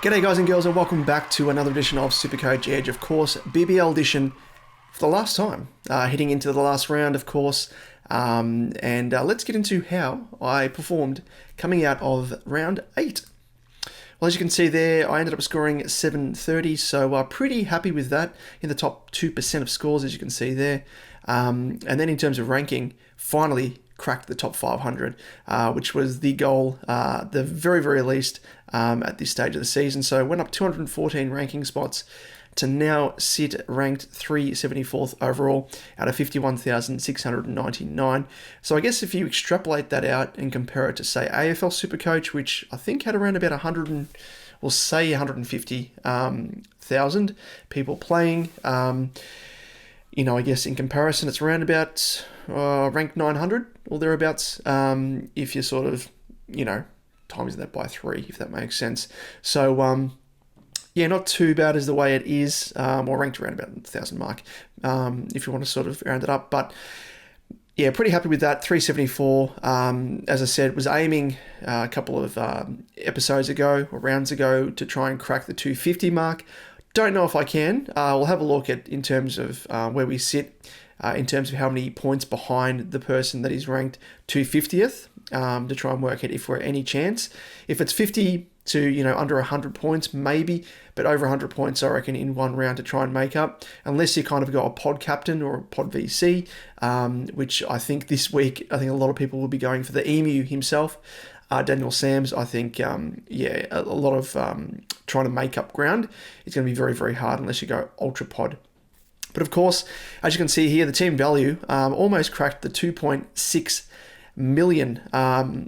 G'day guys and girls, and welcome back to another edition of SuperCoach Edge, of course, BBL edition for the last time, heading into the last round, of course, and let's get into how I performed coming out of round 8. Well, as you can see there, I ended up scoring 730, so pretty happy with that, in the top 2% of scores, as you can see there. And then in terms of ranking, finally cracked the top 500, which was the goal, the very, very least, at this stage of the season. So went up 214 ranking spots to now sit ranked 374th overall out of 51,699. So I guess if you extrapolate that out and compare it to, say, AFL Supercoach, which I think had around about 150,000 people playing, I guess in comparison, it's around about ranked 900 or thereabouts, if you sort of, times that by 3, if that makes sense. So, yeah, not too bad as the way it is, or ranked around about the 1,000 mark, if you want to sort of round it up. But yeah, pretty happy with that. 374, as I said, was aiming a couple of episodes ago or rounds ago to try and crack the 250 mark. Don't know if I can. We'll have a look at in terms of where we sit, in terms of how many points behind the person that is ranked 250th, to try and work out if we're any chance. If it's 50 to, under 100 points, maybe, but over 100 points, I reckon, in one round to try and make up, unless you kind of got a pod captain or a pod VC, which I think this week, a lot of people will be going for the Emu himself, Daniel Sams. I think, a lot of trying to make up ground is going to be very, very hard unless you go ultra pod. But of course, as you can see here, the team value almost cracked the 2.6 million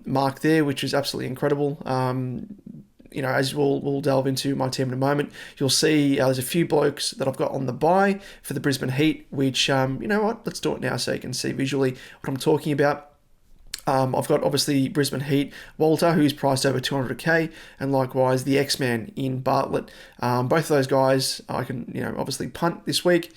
mark there, which is absolutely incredible. As we'll delve into my team in a moment, you'll see there's a few blokes that I've got on the buy for the Brisbane Heat, which, let's do it now so you can see visually what I'm talking about. I've got, obviously, Brisbane Heat, Walter, who's priced over 200k, and likewise the X-Man in Bartlett. Both of those guys I can, obviously punt this week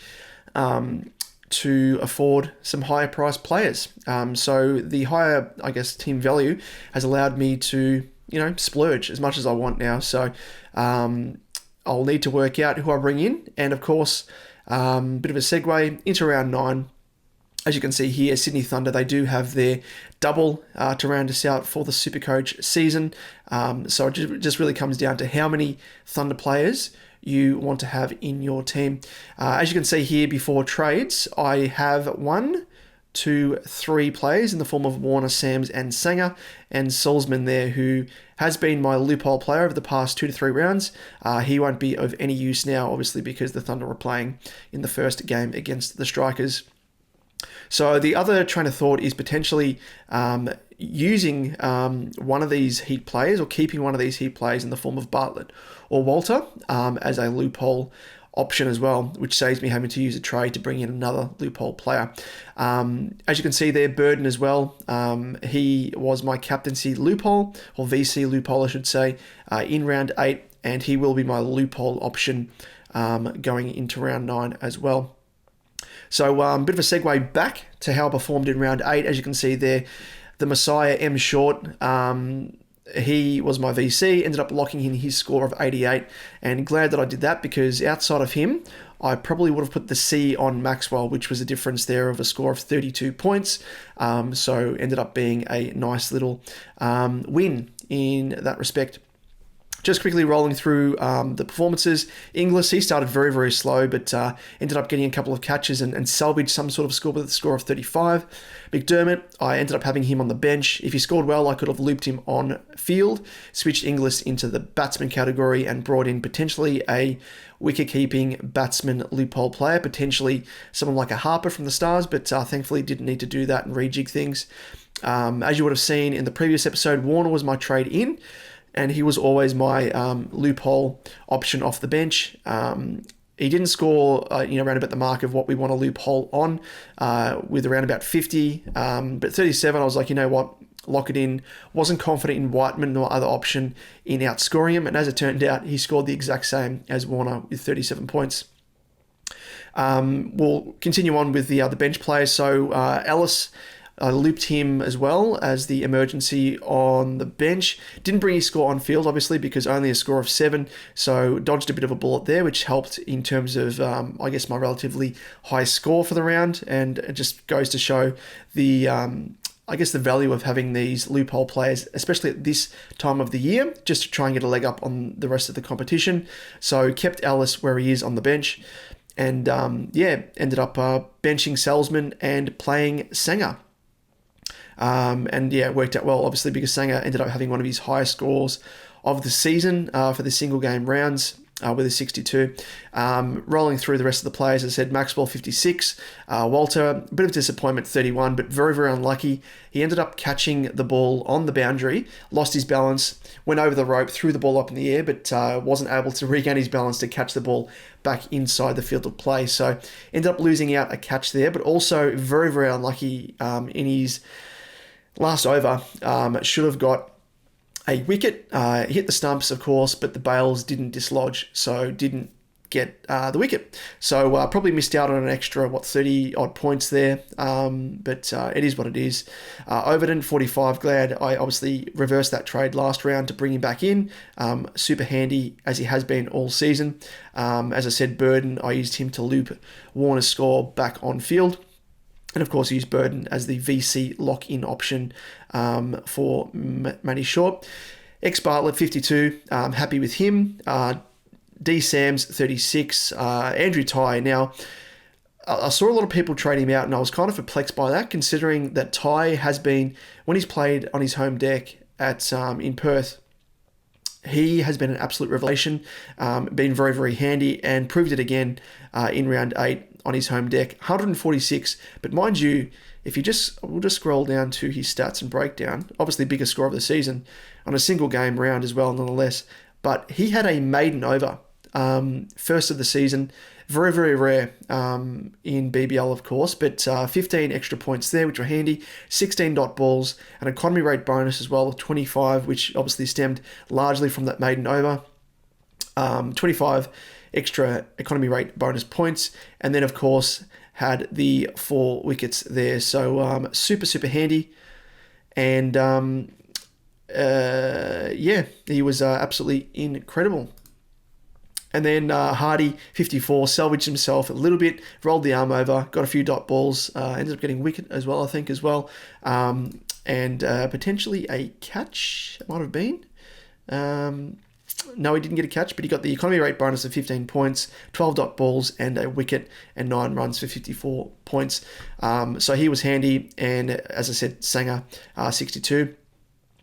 to afford some higher priced players. So the higher, team value has allowed me to, splurge as much as I want now. So I'll need to work out who I bring in. And of course, bit of a segue into round 9. As you can see here, Sydney Thunder, they do have their double to round us out for the Supercoach season. So it just really comes down to how many Thunder players you want to have in your team. As you can see here, before trades, I have 1, 2, 3 players in the form of Warner, Sams, and Sanger, and Salzman there, who has been my loophole player over the past 2 to 3 rounds. He won't be of any use now, obviously, because the Thunder were playing in the first game against the Strikers. So the other train of thought is potentially using one of these Heat players, or keeping one of these Heat players in the form of Bartlett or Walter as a loophole option as well, which saves me having to use a trade to bring in another loophole player. As you can see there, Burden as well. He was my captaincy loophole, or VC loophole, I should say, in round 8, and he will be my loophole option going into round 9 as well. So a bit of a segue back to how I performed in round 8. As you can see there, the Messiah M. Short, he was my VC, ended up locking in his score of 88, and glad that I did that, because outside of him, I probably would have put the C on Maxwell, which was a difference there of a score of 32 points. So ended up being a nice little win in that respect. Just quickly rolling through the performances. Inglis, he started very, very slow, but ended up getting a couple of catches and salvaged some sort of score with a score of 35. McDermott, I ended up having him on the bench. If he scored well, I could have looped him on field, switched Inglis into the batsman category, and brought in potentially a wicket-keeping batsman loophole player, potentially someone like a Harper from the Stars, but thankfully didn't need to do that and rejig things. As you would have seen in the previous episode, Warner was my trade in, and he was always my loophole option off the bench. He didn't score, around about the mark of what we want a loophole on, with around about 50. But 37, I was like, you know what, lock it in. Wasn't confident in Whiteman or other option in outscoring him. And as it turned out, he scored the exact same as Warner with 37 points. We'll continue on with the bench players. So Ellis, I looped him as well as the emergency on the bench. Didn't bring his score on field, obviously, because only a score of 7. So dodged a bit of a bullet there, which helped in terms of, I guess, my relatively high score for the round. And it just goes to show the, I guess, the value of having these loophole players, especially at this time of the year, just to try and get a leg up on the rest of the competition. So kept Ellis where he is on the bench. And ended up benching Salzman and playing Sanger. It worked out well, obviously, because Sanger ended up having one of his highest scores of the season for the single game rounds with a 62. Rolling through the rest of the players, as I said, Maxwell 56, Walter, a bit of disappointment 31, but very, very unlucky. He ended up catching the ball on the boundary, lost his balance, went over the rope, threw the ball up in the air, but wasn't able to regain his balance to catch the ball back inside the field of play. So ended up losing out a catch there, but also very, very unlucky in his last over. Should have got a wicket. Hit the stumps, of course, but the bails didn't dislodge, so didn't get the wicket. So probably missed out on an extra, 30 odd points there. But it is what it is. Overton, 45. Glad I obviously reversed that trade last round to bring him back in. Super handy as he has been all season. As I said, Burden, I used him to loop Warner's score back on field. And of course, use Burden as the VC lock-in option for Matty Short. X Bartlett, 52. Happy with him. D Sams, 36. Andrew Ty. Now, I saw a lot of people trade him out, and I was kind of perplexed by that, considering that Ty has been, when he's played on his home deck at in Perth, he has been an absolute revelation, been very, very handy, and proved it again in round 8 on his home deck. 146, but mind you, if you we'll just scroll down to his stats and breakdown, obviously biggest score of the season on a single game round as well, nonetheless, but he had a maiden over, first of the season, very, very rare in BBL, of course, but 15 extra points there, which were handy. 16 dot balls, an economy rate bonus as well of 25, which obviously stemmed largely from that maiden over. 25 extra economy rate bonus points, and then, of course, had the 4 wickets there. So super, super handy. And he was absolutely incredible. And then Hardy, 54, salvaged himself a little bit, rolled the arm over, got a few dot balls, ended up getting wicket as well, I think, as well. And potentially a catch, it might have been. No, he didn't get a catch, but he got the economy rate bonus of 15 points, 12 dot balls, and a wicket, and 9 runs for 54 points. So he was handy, and as I said, Sanger, 62.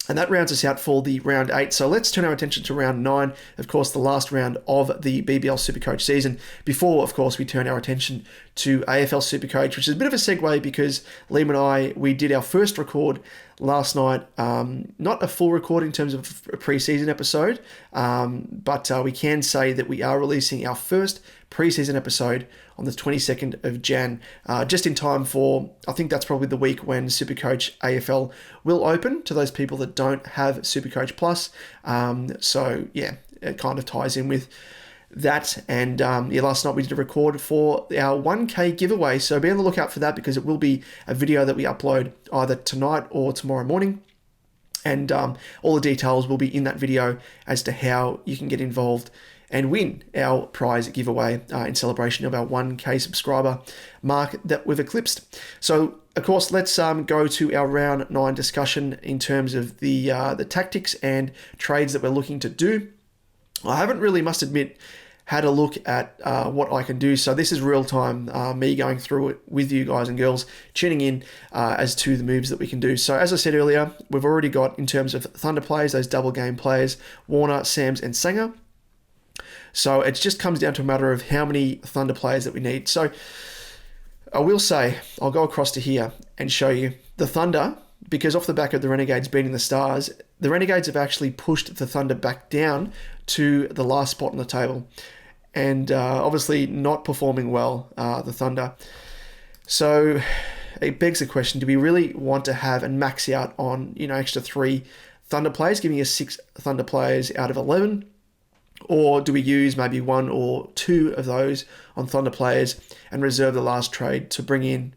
And that rounds us out for the round 8. So let's turn our attention to round 9, of course, the last round of the BBL SuperCoach season, before, of course, we turn our attention to AFL SuperCoach, which is a bit of a segue because Liam and I, we did our first record last night. Not a full record in terms of a pre-season episode, but we can say that we are releasing our first pre-season episode on the 22nd of Jan, just in time for, I think that's probably the week when SuperCoach AFL will open to those people that don't have SuperCoach Plus. So yeah, it kind of ties in with that. And last night we did a record for our 1K giveaway, so be on the lookout for that, because it will be a video that we upload either tonight or tomorrow morning. And all the details will be in that video as to how you can get involved and win our prize giveaway in celebration of our 1K subscriber mark that we've eclipsed. So, of course, let's go to our round 9 discussion in terms of the tactics and trades that we're looking to do. I haven't really, must admit, had a look at what I can do. So this is real time, me going through it with you guys and girls, tuning in as to the moves that we can do. So as I said earlier, we've already got, in terms of Thunder players, those double game players, Warner, Sams and Sanger. So it just comes down to a matter of how many Thunder players that we need. So I will say, I'll go across to here and show you the Thunder, because off the back of the Renegades beating the Stars, the Renegades have actually pushed the Thunder back down to the last spot on the table. And obviously not performing well, the Thunder. So it begs the question, do we really want to have and max out on, extra 3 Thunder players, giving us 6 Thunder players out of 11? Or do we use maybe 1 or 2 of those on Thunder players and reserve the last trade to bring in,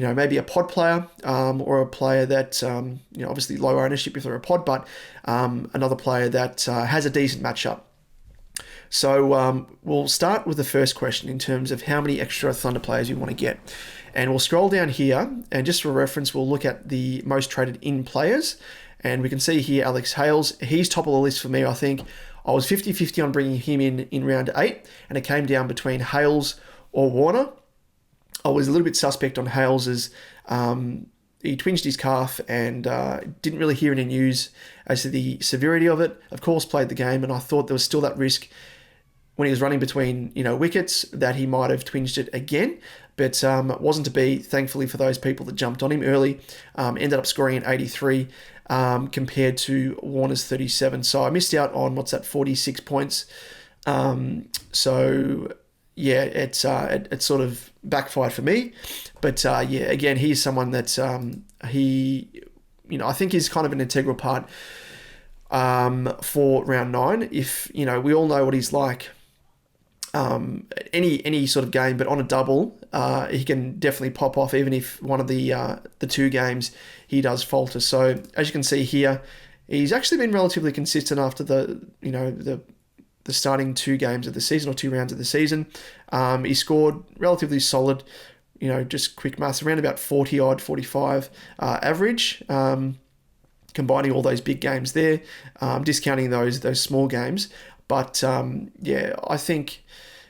maybe a pod player or a player that, obviously low ownership if they're a pod, but another player that has a decent matchup. So we'll start with the first question in terms of how many extra Thunder players you want to get. And we'll scroll down here, and just for reference, we'll look at the most traded in players. And we can see here Alex Hales, he's top of the list for me, I think. I was 50-50 on bringing him in round 8, and it came down between Hales or Warner. I was a little bit suspect on Hales as he twinged his calf and didn't really hear any news as to the severity of it. Of course, played the game, and I thought there was still that risk when he was running between wickets that he might have twinged it again, but it wasn't to be, thankfully, for those people that jumped on him early. Ended up scoring an 83 compared to Warner's 37. So I missed out on, 46 points. So yeah, it sort of backfired for me. But again, he's someone that I think is kind of an integral part for round 9. If, we all know what he's like. Any sort of game, but on a double, he can definitely pop off, even if one of the 2 games he does falter. So as you can see here, he's actually been relatively consistent after the starting 2 games of the season, or 2 rounds of the season. He scored relatively solid, just quick maths, around about 40 odd, 45 average, combining all those big games there, discounting those small games. But I think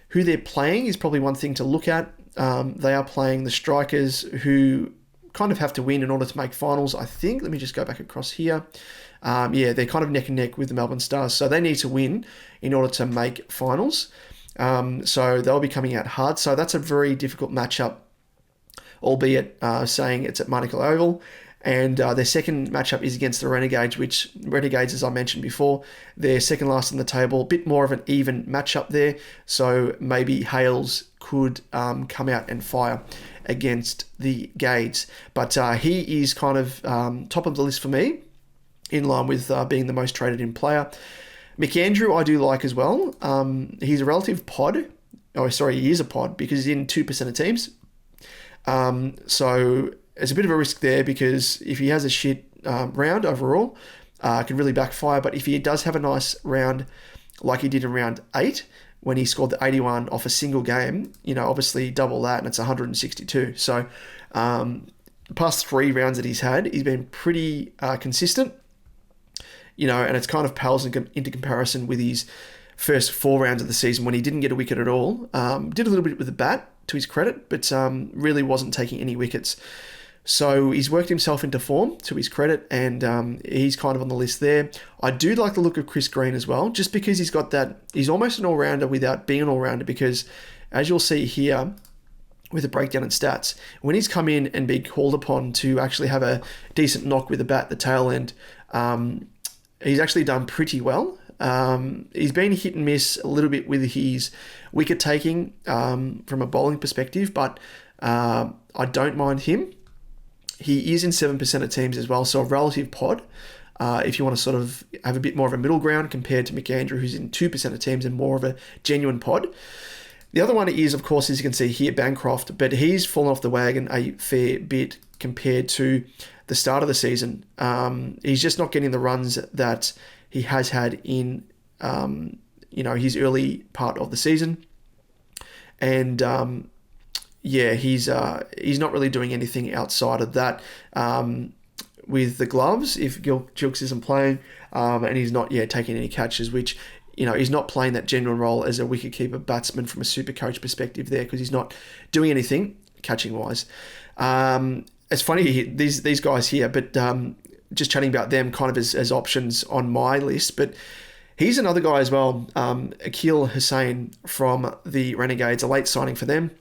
who they're playing is probably one thing to look at. They are playing the strikers, who kind of have to win in order to make finals, I think. Let me just go back across here. They're kind of neck and neck with the Melbourne Stars, so they need to win in order to make finals. So they'll be coming out hard. So that's a very difficult matchup, albeit saying it's at Monaco Oval. And their second matchup is against the Renegades, which Renegades, as I mentioned before, they're second last in the table, a bit more of an even matchup there. So maybe Hales could come out and fire against the Gades. But he is kind of top of the list for me, in line with being the most traded in player. McAndrew I do like as well. He's a relative pod. Oh, sorry, he is a pod because he's in 2% of teams. So it's a bit of a risk there, because if he has a shit round overall, it can really backfire. But if he does have a nice round like he did in round 8, when he scored the 81 off a single game, obviously double that and it's 162. So the past 3 rounds that he's had, he's been pretty consistent, and it's kind of pales into comparison with his first 4 rounds of the season when he didn't get a wicket at all. Did a little bit with the bat, to his credit, but really wasn't taking any wickets. So he's worked himself into form, to his credit, and he's kind of on the list there. I do like the look of Chris Green as well, just because he's got that, he's almost an all-rounder without being an all-rounder, because as you'll see here with the breakdown in stats, when he's come in and been called upon to actually have a decent knock with the bat at the tail end, he's actually done pretty well. He's been hit and miss a little bit with his wicket taking from a bowling perspective, but I don't mind him. He is in 7% of teams as well, so a relative pod. If you want to sort of have a bit more of a middle ground compared to McAndrew, who's in 2% of teams and more of a genuine pod. The other one is, of course, as you can see here, Bancroft, but he's fallen off the wagon a fair bit compared to the start of the season. He's just not getting the runs that he has had in his early part of the season, and he's not really doing anything outside of that with the gloves if Gilks isn't playing, and he's not taking any catches, which he's not playing that genuine role as a wicketkeeper batsman from a SuperCoach perspective there, because he's not doing anything catching wise. It's funny these guys here, but just chatting about them kind of as options on my list, but he's another guy as well. Akil Hussain from the Renegades, a late signing for them.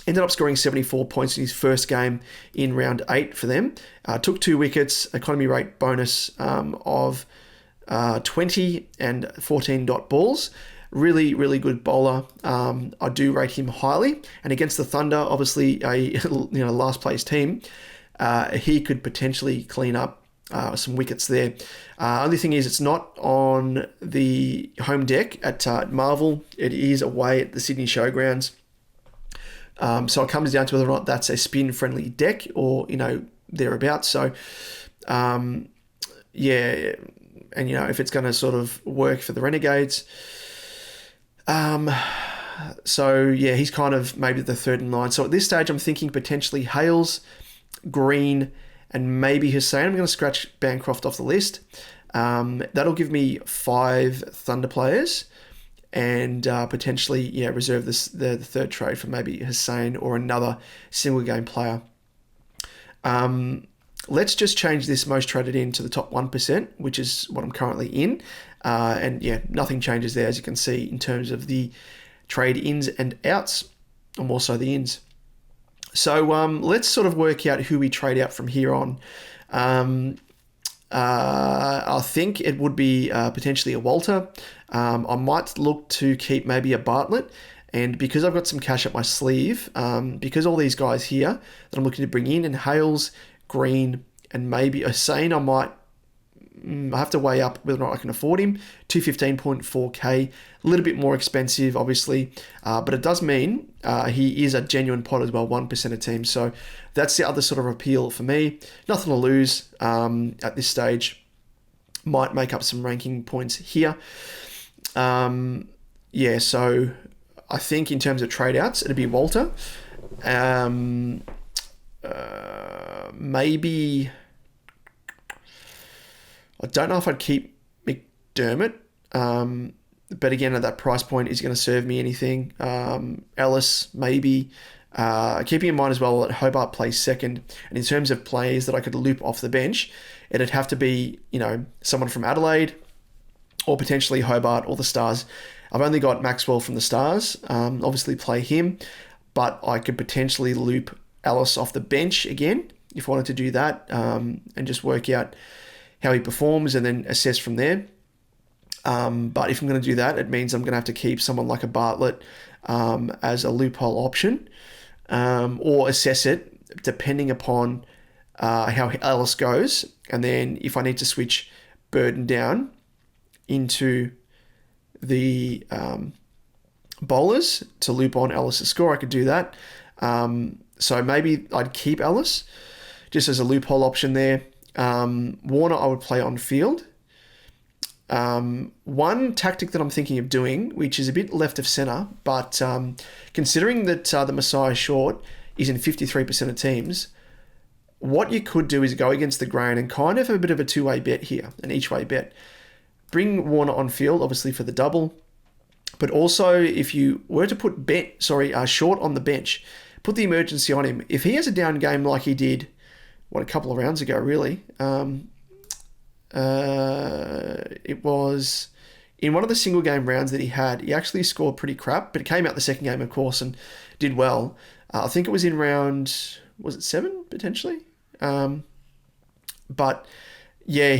Ended up scoring 74 points in his first game in round 8 for them. Took 2 wickets, economy rate bonus of 20 and 14 dot balls. Really, really good bowler. I do rate him highly. And against the Thunder, obviously a last place team, he could potentially clean up some wickets there. Only thing is, it's not on the home deck at Marvel. It is away at the Sydney Showgrounds. So it comes down to whether or not that's a spin-friendly deck or, thereabouts. So, yeah, and, if it's going to sort of work for the Renegades. So, yeah, he's kind of maybe the third in line. So at this stage, I'm thinking potentially Hales, Green, and maybe Hussein. I'm going to scratch Bancroft off the list. That'll give me 5 Thunder players, and potentially, reserve the third trade for maybe Hussein or another single game player. Let's just change this most traded in to the top 1%, which is what I'm currently in. And yeah, nothing changes there, as you can see, in terms of the trade ins and outs, or more so the ins. So let's sort of work out who we trade out from here on. I think it would be potentially a Walter. I might look to keep maybe a Bartlett. And because I've got some cash up my sleeve, because all these guys here that I'm looking to bring in Hales, Green, and maybe Hussein, I have to weigh up whether or not I can afford him. 215.4k, a little bit more expensive, obviously, but it does mean he is a genuine pot as well, 1% of team. So that's the other sort of appeal for me. Nothing to lose at this stage. Might make up some ranking points here. Yeah, so I think in terms of trade outs, it'd be Walter. Maybe, I don't know if I'd keep McDermott, but again, at that price point, is he going to serve me anything? Ellis, maybe. Keeping in mind as well that Hobart plays second, and in terms of players that I could loop off the bench, it'd have to be, someone from Adelaide or potentially Hobart or the Stars. I've only got Maxwell from the Stars, obviously play him, but I could potentially loop Ellis off the bench again if I wanted to do that, and just work out how he performs and then assess from there. But if I'm going to do that, it means I'm going to have to keep someone like a Bartlett as a loophole option, or assess it depending upon how Ellis goes. And then if I need to switch Burden down into the bowlers to loop on Ellis' score, I could do that. So maybe I'd keep Ellis just as a loophole option there. Warner I would play on field. One tactic that I'm thinking of doing, which is a bit left of centre, but considering that the Messiah short is in 53% of teams, what you could do is go against the grain and kind of have a bit of a two-way bet here, an each-way bet. Bring Warner on field, obviously for the double, but also if you were to put short on the bench, put the emergency on him. If he has a down game like he did, a couple of rounds ago, really. It was in one of the single game rounds that he had. He actually scored pretty crap, but it came out the second game, of course, and did well. I think it was in round, was it 7 potentially? But yeah,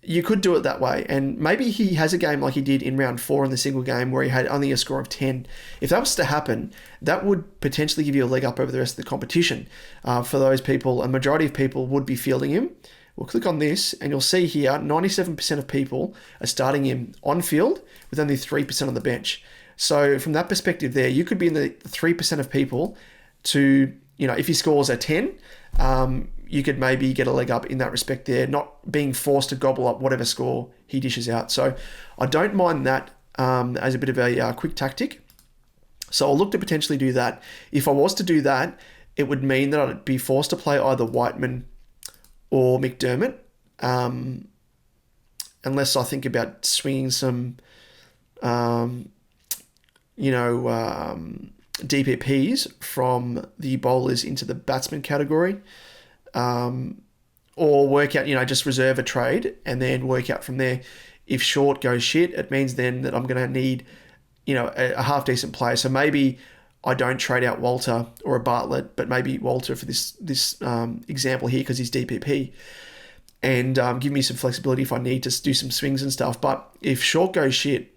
you could do it that way, and maybe he has a game like he did in round 4 in the single game where he had only a score of 10. If that was to happen, that would potentially give you a leg up over the rest of the competition. For those people, a majority of people would be fielding him. We'll click on this and you'll see here 97% of people are starting him on field with only 3% on the bench. So from that perspective there, you could be in the 3% of people to, if he scores a 10, you could maybe get a leg up in that respect there, not being forced to gobble up whatever score he dishes out. So I don't mind that as a bit of a quick tactic. So I'll look to potentially do that. If I was to do that, it would mean that I'd be forced to play either Whiteman or McDermott, unless I think about swinging some, DPPs from the bowlers into the batsman category, or work out, just reserve a trade and then work out from there. If short goes shit, it means then that I'm going to need, a half decent player. So maybe I don't trade out Walter or a Bartlett, but maybe Walter for this example here because he's DPP, and give me some flexibility if I need to do some swings and stuff. But if short goes shit,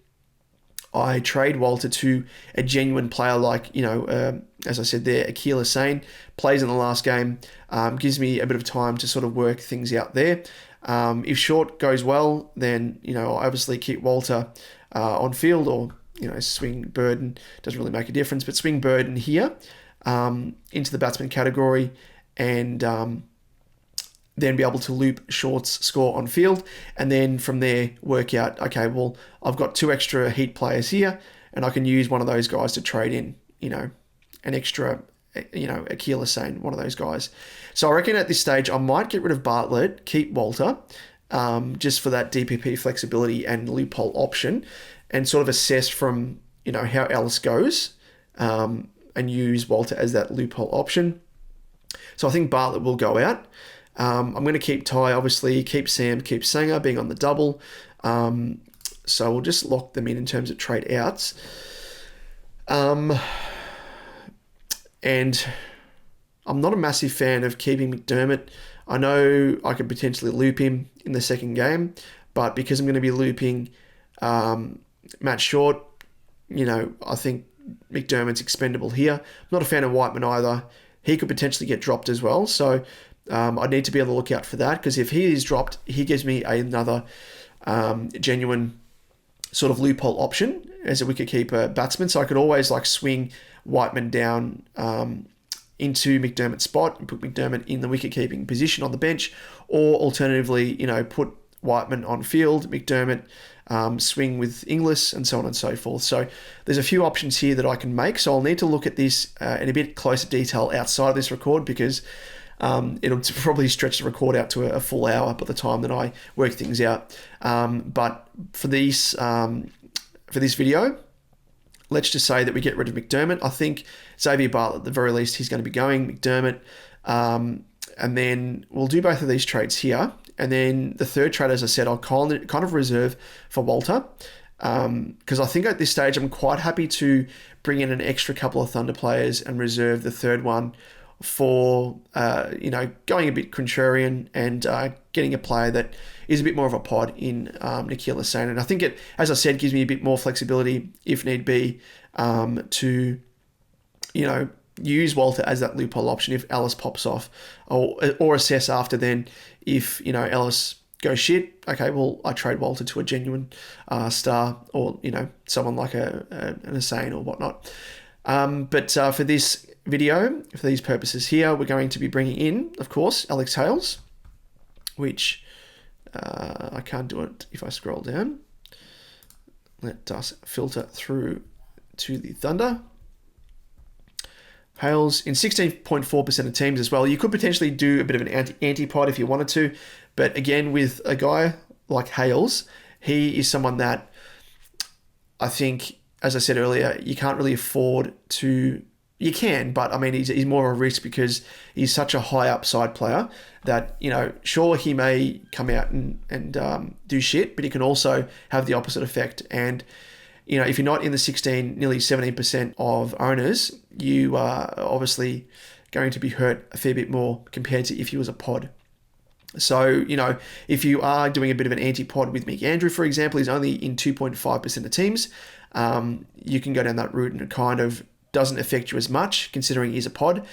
I trade Walter to a genuine player like, as I said there, Akil Hussain, plays in the last game, gives me a bit of time to sort of work things out there. If short goes well, then, I obviously keep Walter on field, or swing Burden doesn't really make a difference, but swing Burden here into the batsman category, and then be able to loop Short's score on field, and then from there work out, okay, well, I've got 2 extra heat players here, and I can use one of those guys to trade in, an extra, Akil Hussain, one of those guys. So I reckon at this stage I might get rid of Bartlett, keep Walter, just for that DPP flexibility and loophole option, and sort of assess from, how Ellis goes, and use Walter as that loophole option. So I think Bartlett will go out. I'm going to keep Ty, obviously, keep Sam, keep Sanger being on the double. So we'll just lock them in terms of trade outs. And I'm not a massive fan of keeping McDermott. I know I could potentially loop him in the second game, but because I'm going to be looping Matt Short, I think McDermott's expendable here. I'm not a fan of Whiteman either. He could potentially get dropped as well. So I need to be on the lookout for that, because if he is dropped, he gives me another genuine sort of loophole option as a wicketkeeper batsman. So I could always swing Whiteman down into McDermott's spot and put McDermott in the wicket-keeping position on the bench, or alternatively, put Whiteman on field, McDermott swing with Inglis, and so on and so forth. So there's a few options here that I can make. So I'll need to look at this in a bit closer detail outside of this record, because it'll probably stretch the record out to a full hour by the time that I work things out. But for this video, let's just say that we get rid of McDermott. I think Xavier Bartlett, at the very least, he's going to be going, McDermott. And then we'll do both of these trades here. And then the third trade, as I said, I'll kind of reserve for Walter. Because I think at this stage, I'm quite happy to bring in an extra couple of Thunder players and reserve the third one for, going a bit contrarian and getting a player that is a bit more of a pod in Akil Hussain. And I think it, as I said, gives me a bit more flexibility, if need be, to, use Walter as that loophole option if Ellis pops off, or assess after then if, Ellis goes shit. Okay, well, I trade Walter to a genuine star, or, someone like an Hussain or whatnot. But for this video, for these purposes here, we're going to be bringing in, of course, Alex Hales, which I can't do it if I scroll down. Let us filter through to the Thunder. Hales in 16.4% of teams as well. You could potentially do a bit of an anti-pod if you wanted to, but again, with a guy like Hales, he is someone that I think, as I said earlier, you can't really afford to. You can, but I mean, he's more of a risk because he's such a high upside player that, sure, he may come out and do shit, but he can also have the opposite effect. And, if you're not in the 16, nearly 17% of owners, you are obviously going to be hurt a fair bit more compared to if he was a pod. So, if you are doing a bit of an anti-pod with Mick Andrew, for example, he's only in 2.5% of teams, you can go down that route and it kind of doesn't affect you as much, considering he's a pod.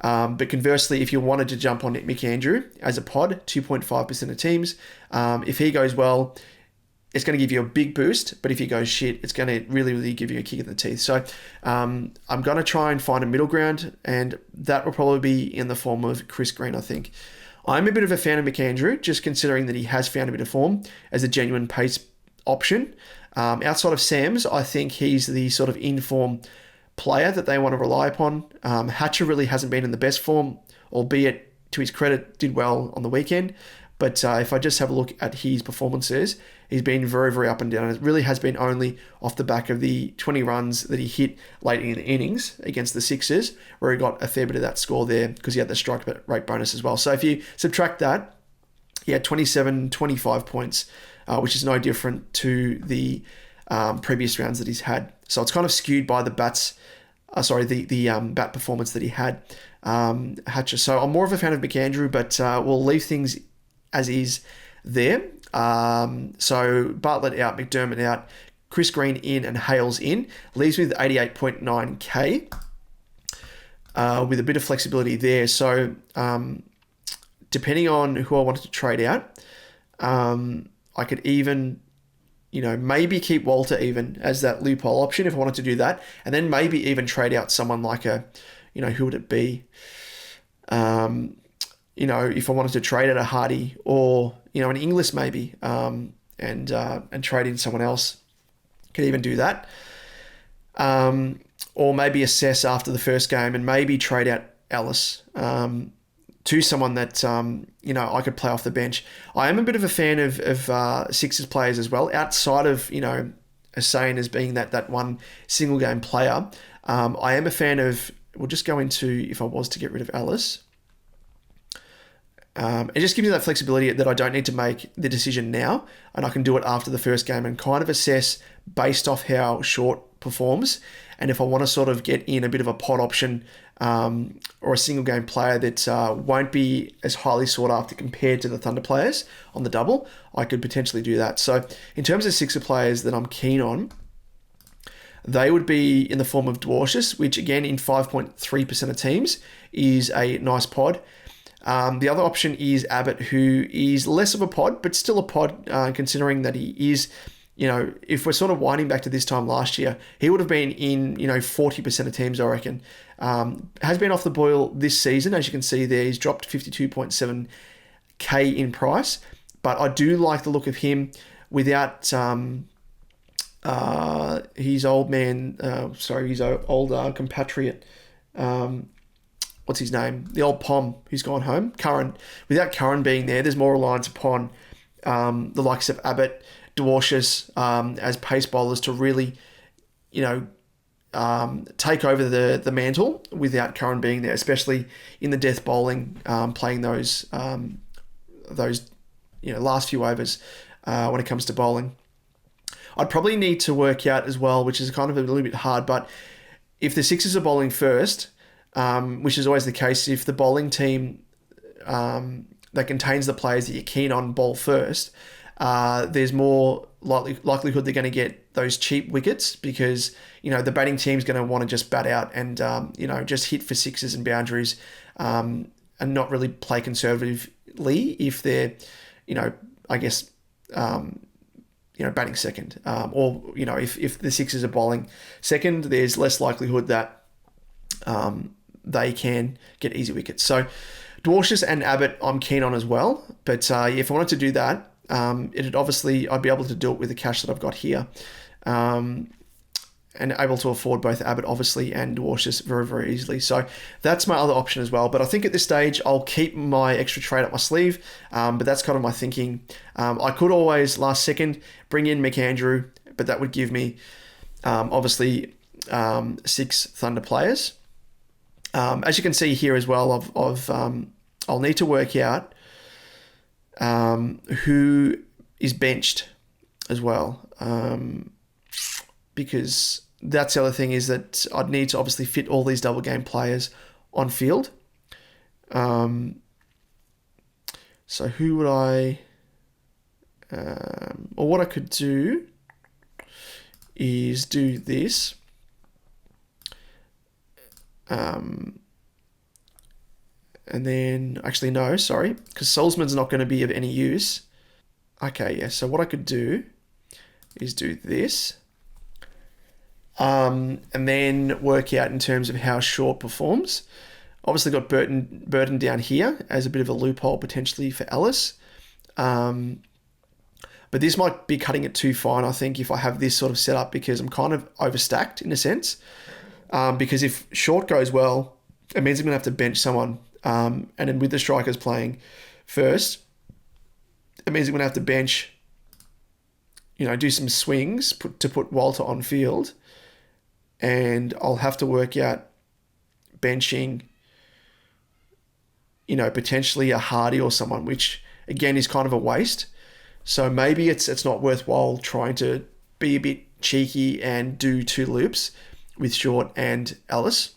But conversely, if you wanted to jump on Mick Andrew as a pod, 2.5% of teams, if he goes well, it's going to give you a big boost. But if he goes shit, it's going to really, really give you a kick in the teeth. So I'm going to try and find a middle ground, and that will probably be in the form of Chris Green, I think. I'm a bit of a fan of Mick Andrew, just considering that he has found a bit of form as a genuine pace option. Outside of Sam's, I think he's the sort of in-form player that they want to rely upon. Hatcher really hasn't been in the best form, albeit to his credit did well on the weekend. But if I just have a look at his performances, he's been very, very up and down. It really has been only off the back of the 20 runs that he hit late in the innings against the Sixers, where he got a fair bit of that score there because he had the strike rate bonus as well. So if you subtract that, he had 25 points, which is no different to the previous rounds that he's had. So it's kind of skewed by the bat performance that he had, Hatcher. So I'm more of a fan of McAndrew, but we'll leave things as is there. So Bartlett out, McDermott out, Chris Green in, and Hales in. Leaves me with 88.9k with a bit of flexibility there. So depending on who I wanted to trade out, I could even, maybe keep Walter even as that loophole option if I wanted to do that. And then maybe even trade out someone like who would it be? If I wanted to trade out a Hardy or, an Inglis maybe, and trade in someone else, could even do that. Or maybe assess after the first game and maybe trade out Ellis to someone that, I could play off the bench. I am a bit of a fan of Sixers players as well, outside of, Hussein as being that one single game player. I am a fan of, we'll just go into, if I was to get rid of Ellis, it just gives me that flexibility that I don't need to make the decision now, and I can do it after the first game and kind of assess based off how Short performs. And if I want to sort of get in a bit of a pod option or a single game player that won't be as highly sought after compared to the Thunder players on the double, I could potentially do that. So in terms of Sixer players that I'm keen on, they would be in the form of Dwarshuis, which again in 5.3% of teams is a nice pod. The other option is Abbott, who is less of a pod, but still a pod, considering that he is, if we're sort of winding back to this time last year, he would have been in, 40% of teams, I reckon. Has been off the boil this season. As you can see there, he's dropped 52.7K in price, but I do like the look of him without his old compatriot, what's his name? The old Pom who's gone home. Curran. Without Curran being there, there's more reliance upon the likes of Abbott, Dwarshuis as pace bowlers to really, take over the mantle without Curran being there, especially in the death bowling, playing those last few overs when it comes to bowling. I'd probably need to work out as well, which is kind of a little bit hard, but if the Sixers are bowling first, which is always the case, if the bowling team that contains the players that you're keen on bowl first, there's more likelihood they're going to get those cheap wickets because, the batting team's going to want to just bat out and, just hit for sixes and boundaries and not really play conservatively if they're, batting second. Or, if the Sixers are bowling second, there's less likelihood that they can get easy wickets. So Dwarshuis and Abbott I'm keen on as well. But if I wanted to do that, I'd be able to do it with the cash that I've got here. And able to afford both Abbott, obviously, and Dwarshuis very, very easily. So that's my other option as well. But I think at this stage, I'll keep my extra trade up my sleeve. But that's kind of my thinking. I could always, last second, bring in McAndrew, but that would give me, obviously, 6 Thunder players. As you can see here as well, I'll need to work out who is benched as well. Because that's the other thing is that I'd need to obviously fit all these double game players on field. So who would I... or what I could do is do this. And then... Actually, no, sorry. Because Salzman's not going to be of any use. Okay, yeah. So what I could do is do this. And then work out in terms of how Short performs. Obviously got Burton down here as a bit of a loophole potentially for Ellis. But this might be cutting it too fine, I think, if I have this sort of set up because I'm kind of overstacked in a sense. Because if Short goes well, it means I'm going to have to bench someone. And then with the strikers playing first, it means I'm going to have to bench, do some swings to put Walter on field. And I'll have to work out benching, potentially a Hardy or someone, which again is kind of a waste. So maybe it's not worthwhile trying to be a bit cheeky and do 2 loops with Short and Ellis.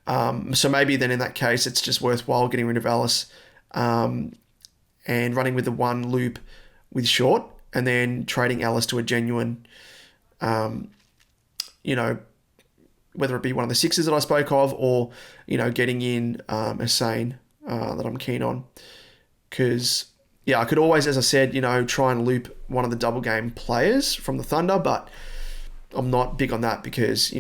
So maybe then in that case, it's just worthwhile getting rid of Ellis and running with the 1 loop with Short and then trading Ellis to a genuine... whether it be one of the Sixers that I spoke of or, getting in Hussein that I'm keen on. Because, yeah, I could always, as I said, try and loop one of the double game players from the Thunder, but I'm not big on that because,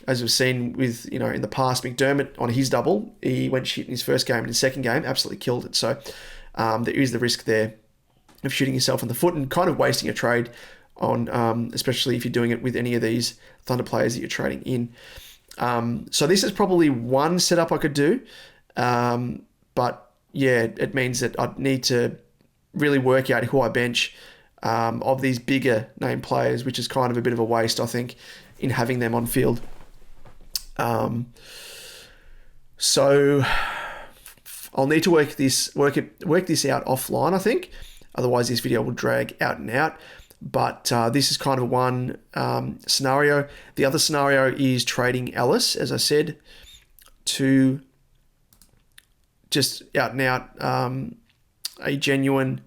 as we've seen with, in the past, McDermott on his double, he went shit in his first game and his second game, absolutely killed it. So there is the risk there of shooting yourself in the foot and kind of wasting a trade on, especially if you're doing it with any of these Thunder players that you're trading in. So this is probably one setup I could do. But yeah, it means that I'd need to really work out who I bench of these bigger name players, which is kind of a bit of a waste, I think, in having them on field. So I'll need to work this out offline, I think. Otherwise, this video will drag out and out. But this is kind of one scenario. The other scenario is trading Ellis, as I said, to just out and out a genuine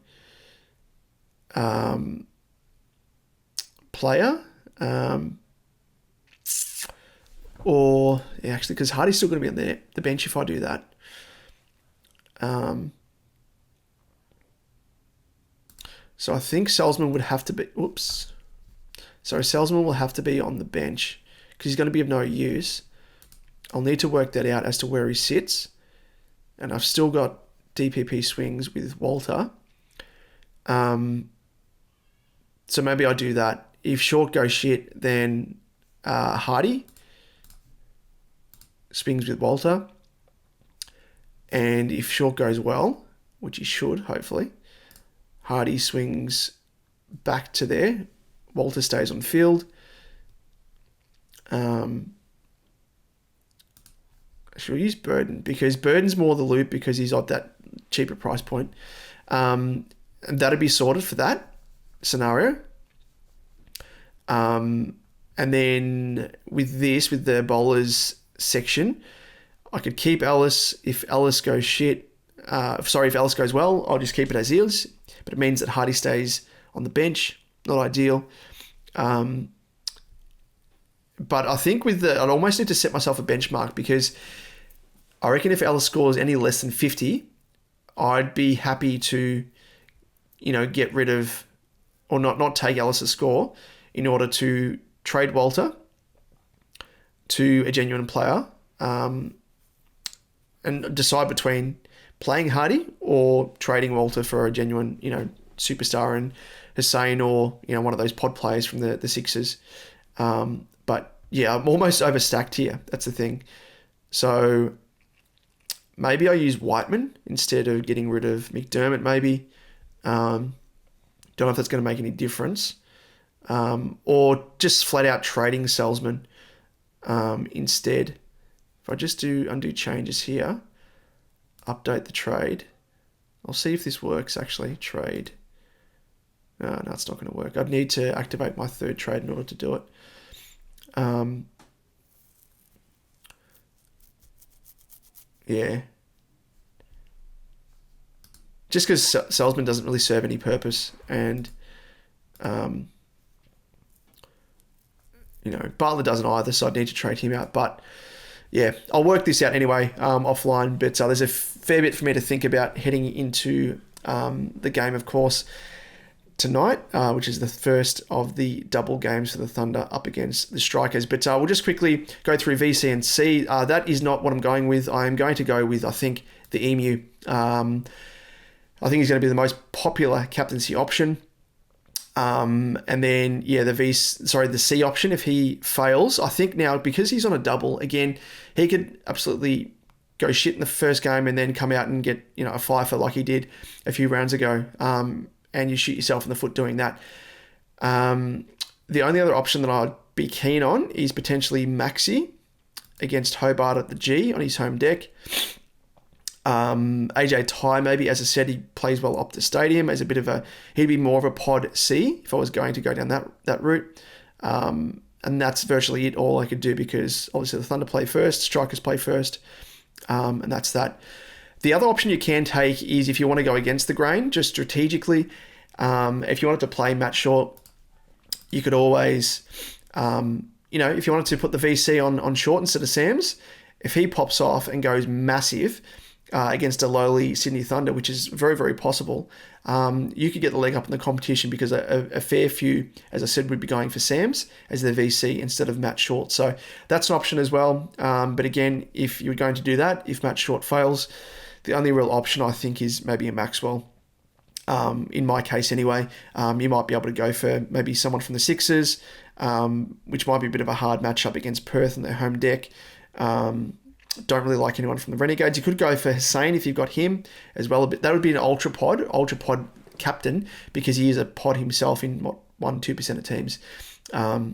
player. Or actually, because Hardy's still going to be on the bench if I do that. So I think Salzman would have to be... Salzman will have to be on the bench because he's going to be of no use. I'll need to work that out as to where he sits. And I've still got DPP swings with Walter. So maybe I do that. If Short goes shit, then Hardy swings with Walter. And if Short goes well, which he should, hopefully, Hardy swings back to there. Walter stays on field. Should we use Burden? Because Burden's more the loop because he's at that cheaper price point. And that'd be sorted for that scenario. And then with the bowlers section, I could keep Ellis. If Ellis goes shit, if Ellis goes well, I'll just keep it as is. But it means that Hardy stays on the bench. Not ideal. But I think I'd almost need to set myself a benchmark because I reckon if Ellis scores any less than 50, I'd be happy to, get rid of or not take Ellis' score in order to trade Walter to a genuine player and decide between playing Hardy or trading Walter for a genuine, superstar and Hussain or, one of those pod players from the Sixers. But yeah, I'm almost overstacked here. That's the thing. So maybe I use Whiteman instead of getting rid of McDermott, maybe. Don't know if that's going to make any difference. Or just flat out trading Salzman instead. If I just undo changes here, update the trade. I'll see if this works actually. Trade. No, it's not going to work. I'd need to activate my third trade in order to do it. Yeah. Just because Salzman doesn't really serve any purpose and, Butler doesn't either, so I'd need to trade him out. But yeah, I'll work this out anyway offline. But there's a fair bit for me to think about heading into the game, of course, tonight, which is the first of the double games for the Thunder up against the Strikers. But we'll just quickly go through VC and C. That is not what I'm going with. I am going to go with, I think, the Emu. I think he's going to be the most popular captaincy option. And then, the C option, if he fails, I think now, because he's on a double, again, he could absolutely go shit in the first game and then come out and get, a fifer like he did a few rounds ago. And you shoot yourself in the foot doing that. The only other option that I'd be keen on is potentially Maxi against Hobart at the G on his home deck. AJ Ty, maybe, as I said, he plays well up the stadium as he'd be more of a pod C if I was going to go down that route. And that's virtually it, all I could do, because obviously the Thunder play first, Strikers play first, and that's that. The other option you can take is if you want to go against the grain, just strategically. If you wanted to play Matt Short, you could always, if you wanted to put the VC on Short instead of Sam's, if he pops off and goes massive, against a lowly Sydney Thunder, which is very, very possible, you could get the leg up in the competition because a fair few, as I said, would be going for Sams as their VC instead of Matt Short. So that's an option as well. But again, if you're going to do that, if Matt Short fails, the only real option I think is maybe a Maxwell. In my case anyway, you might be able to go for maybe someone from the Sixers, which might be a bit of a hard matchup against Perth on their home deck. Don't really like anyone from the Renegades. You could go for Hussein if you've got him as well. That would be an ultra pod captain, because he is a pod himself in 1-2% of teams.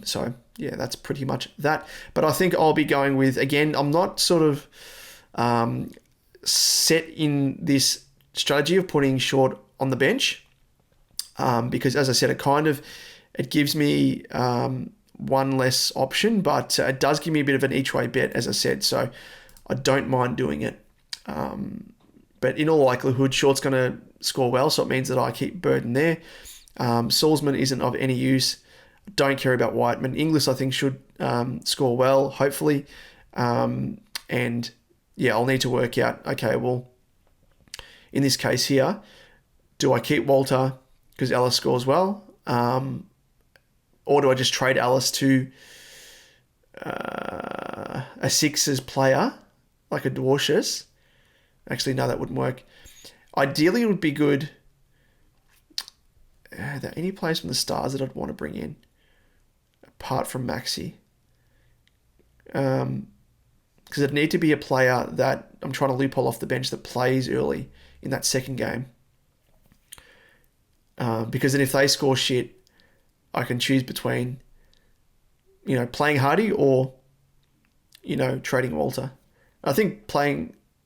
So yeah, that's pretty much that. But I think I'll be going with, again, I'm not sort of set in this strategy of putting Short on the bench, because as I said, it gives me one less option, but it does give me a bit of an each way bet, as I said. So I don't mind doing it. But in all likelihood, Short's going to score well, so it means that I keep Burden there. Salzman isn't of any use. Don't care about Whiteman. Inglis, I think, should score well, hopefully. And yeah, I'll need to work out, okay, well, in this case here, do I keep Walter because Ellis scores well? Or do I just trade Ellis to a Sixers player, like a Dwarshuis? Actually, no, that wouldn't work. Ideally, it would be good. Are there any players from the Stars that I'd want to bring in, apart from Maxi? Because it'd need to be a player that I'm trying to loophole off the bench that plays early in that second game. Because then if they score shit, I can choose between, playing Hardy or, trading Walter. I think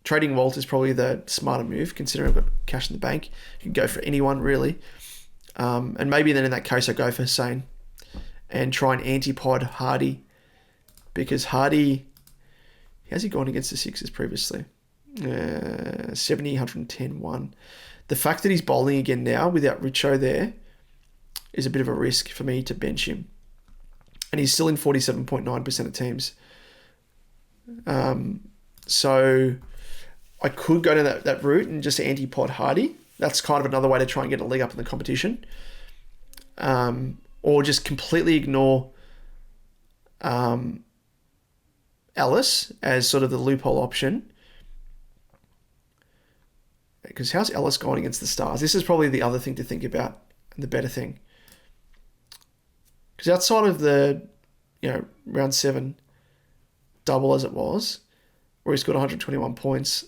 trading Walter is probably the smarter move, considering I've got cash in the bank. You can go for anyone, really. And maybe then in that case, I go for Hussein and try and anti-pod Hardy, because Hardy, how's he gone against the Sixers previously? 70, 110, 1. The fact that he's bowling again now without Richo there is a bit of a risk for me to bench him. And he's still in 47.9% of teams. So I could go down that route and just anti-pod Hardy. That's kind of another way to try and get a leg up in the competition. Or just completely ignore Ellis as sort of the loophole option. Because how's Ellis going against the Stars? This is probably the other thing to think about, and the better thing. Because outside of the, round 7 double as it was, where he's got 121 points,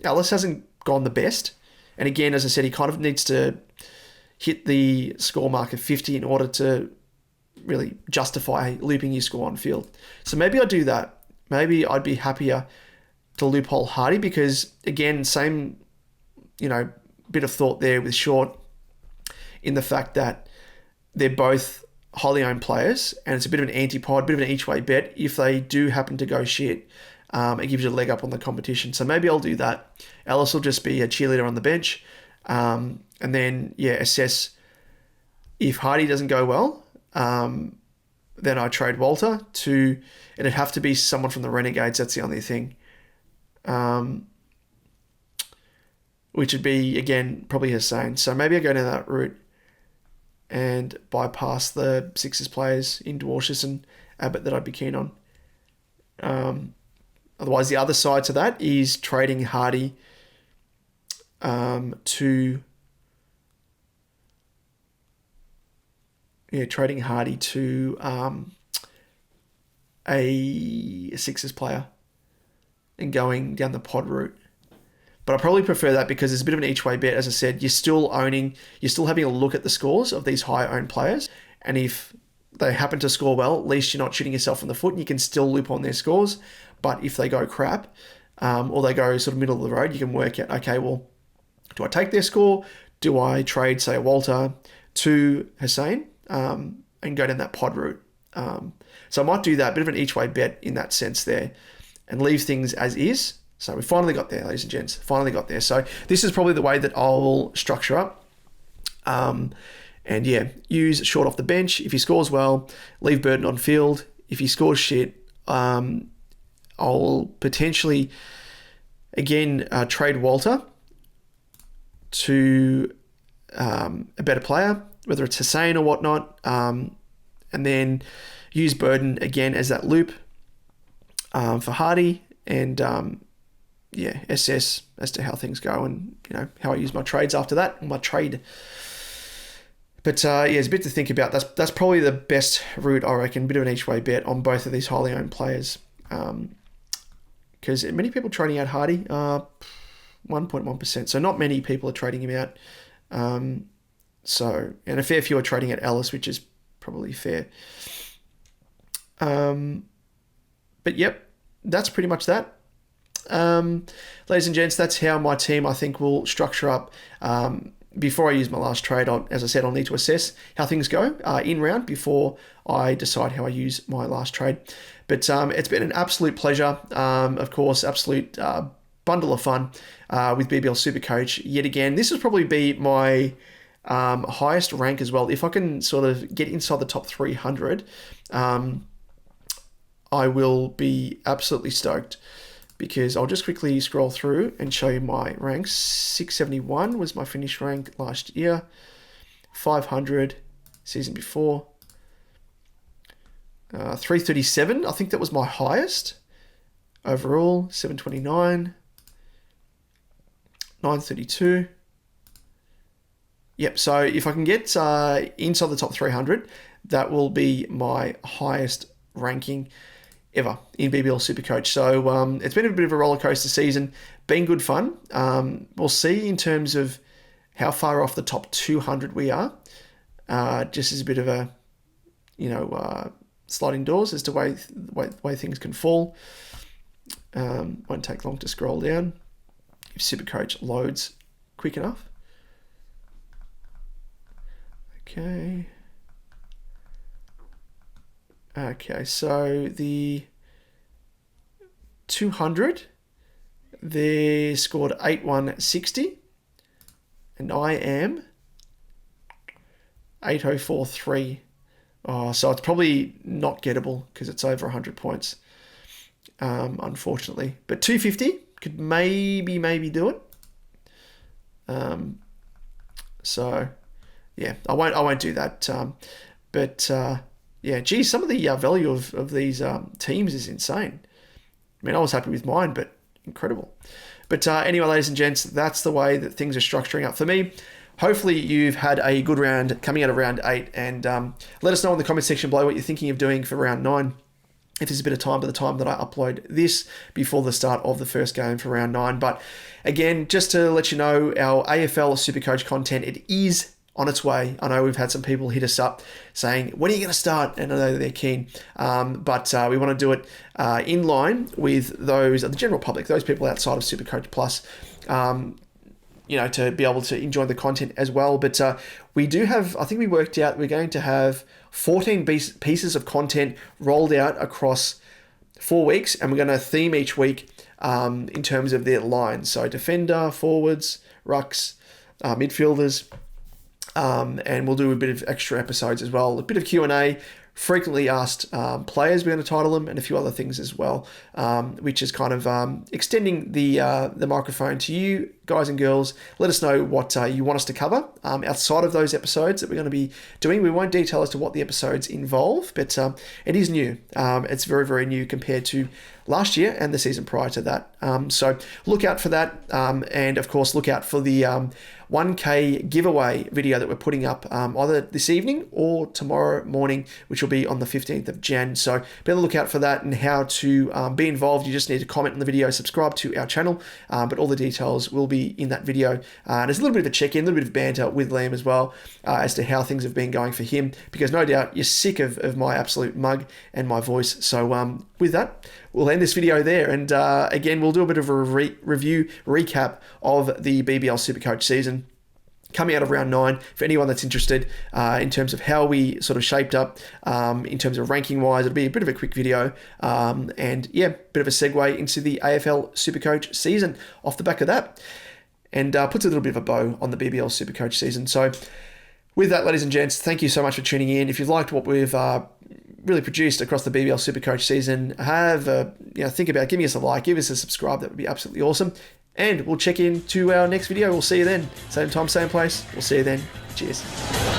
Ellis hasn't gone the best. And again, as I said, he kind of needs to hit the score mark of 50 in order to really justify looping his score on field. So maybe I'd do that. Maybe I'd be happier to loophole Hardy, because again, same, bit of thought there with Short, in the fact that they're both wholly owned players, and it's a bit of an anti-pod, bit of an each-way bet. If they do happen to go shit, it gives you a leg up on the competition. So maybe I'll do that. Ellis will just be a cheerleader on the bench, and then, assess if Hardy doesn't go well, then I trade Walter to, and it'd have to be someone from the Renegades. That's the only thing. Which would be, again, probably Hussein. So maybe I go down that route and bypass the Sixers players in Dwarshuis and Abbott that I'd be keen on. Otherwise, the other side to that is trading Hardy to a Sixers player and going down the pod route. But I probably prefer that because it's a bit of an each-way bet. As I said, you're still having a look at the scores of these high-owned players. And if they happen to score well, at least you're not shooting yourself in the foot and you can still loop on their scores. But if they go crap, or they go sort of middle of the road, you can work out, okay, well, do I take their score? Do I trade, say, Walter to Hussein and go down that pod route? So I might do that, bit of an each-way bet in that sense there, and leave things as is. So we finally got there, ladies and gents. Finally got there. So this is probably the way that I'll structure up. And yeah, use Short off the bench. If he scores well, leave Burton on field. If he scores shit, I'll potentially again, trade Walter to a better player, whether it's Hussein or whatnot, and then use Burden again as that loop for Hardy, and assess as to how things go, and how I use my trades after that, my trade. But it's a bit to think about. That's probably the best route, I reckon. Bit of an each way bet on both of these highly owned players, because many people trading out Hardy, 1.1%. So not many people are trading him out. And a fair few are trading at Ellis, which is probably fair. But yep, that's pretty much that. Ladies and gents, that's how my team, I think, will structure up. Before I use my last trade, as I said, I'll need to assess how things go in round before I decide how I use my last trade. But it's been an absolute pleasure. Of course, absolute bundle of fun with BBL SuperCoach yet again. This will probably be my highest rank as well. If I can sort of get inside the top 300, I will be absolutely stoked, because I'll just quickly scroll through and show you my ranks. 671 was my finish rank last year. 500 season before. 337, I think that was my highest. Overall, 729. 932. Yep, so if I can get inside the top 300, that will be my highest ranking ever in BBL SuperCoach. So it's been a bit of a roller coaster season, been good fun. We'll see in terms of how far off the top 200 we are. Just as a bit of a, sliding doors as to way things can fall. Won't take long to scroll down if SuperCoach loads quick enough. Okay, so the 200, they scored 8160, and I am 8043. Oh, so it's probably not gettable because it's over 100 points, unfortunately. But 250 could maybe do it. So yeah, I won't do that. Yeah, geez, some of the value of these teams is insane. I mean, I was happy with mine, but incredible. But anyway, ladies and gents, that's the way that things are structuring up for me. Hopefully you've had a good round coming out of round 8, and let us know in the comment section below what you're thinking of doing for round 9. If there's a bit of time by the time that I upload this before the start of the first game for round 9. But again, just to let you know, our AFL SuperCoach content, it is on its way. I know we've had some people hit us up saying, when are you going to start? And I know they're keen. But we want to do it in line with those, the general public, those people outside of SuperCoach Plus, to be able to enjoy the content as well. But we do have, I think we worked out, we're going to have 14 pieces of content rolled out across 4 weeks, and we're going to theme each week in terms of their lines. So defender, forwards, rucks, midfielders, and we'll do a bit of extra episodes as well. A bit of Q&A, frequently asked players, we're going to title them, and a few other things as well, which is kind of extending the microphone to you guys and girls. Let us know what you want us to cover outside of those episodes that we're going to be doing. We won't detail as to what the episodes involve, but it is new. It's very, very new compared to last year and the season prior to that. So look out for that, and of course look out for the 1K giveaway video that we're putting up either this evening or tomorrow morning, which will be on the 15th of Jan. So be on the lookout for that, and how to be involved. You just need to comment on the video, subscribe to our channel, but all the details will be in that video. There's a little bit of a check-in, a little bit of banter with Liam as well as to how things have been going for him, because no doubt you're sick of my absolute mug and my voice. So with that, we'll end this video there, and again, we'll do a bit of a review recap of the BBL SuperCoach season coming out of round 9 for anyone that's interested in terms of how we sort of shaped up in terms of ranking wise. It'll be a bit of a quick video, and yeah, bit of a segue into the AFL SuperCoach season off the back of that, and puts a little bit of a bow on the BBL SuperCoach season. So With that, ladies and gents, thank you so much for tuning in. If you've liked what we've really produced across the BBL Supercoach season, think about giving us a like, give us a subscribe. That would be absolutely awesome. And we'll check in to our next video. We'll see you then. Same time, same place. We'll see you then. Cheers.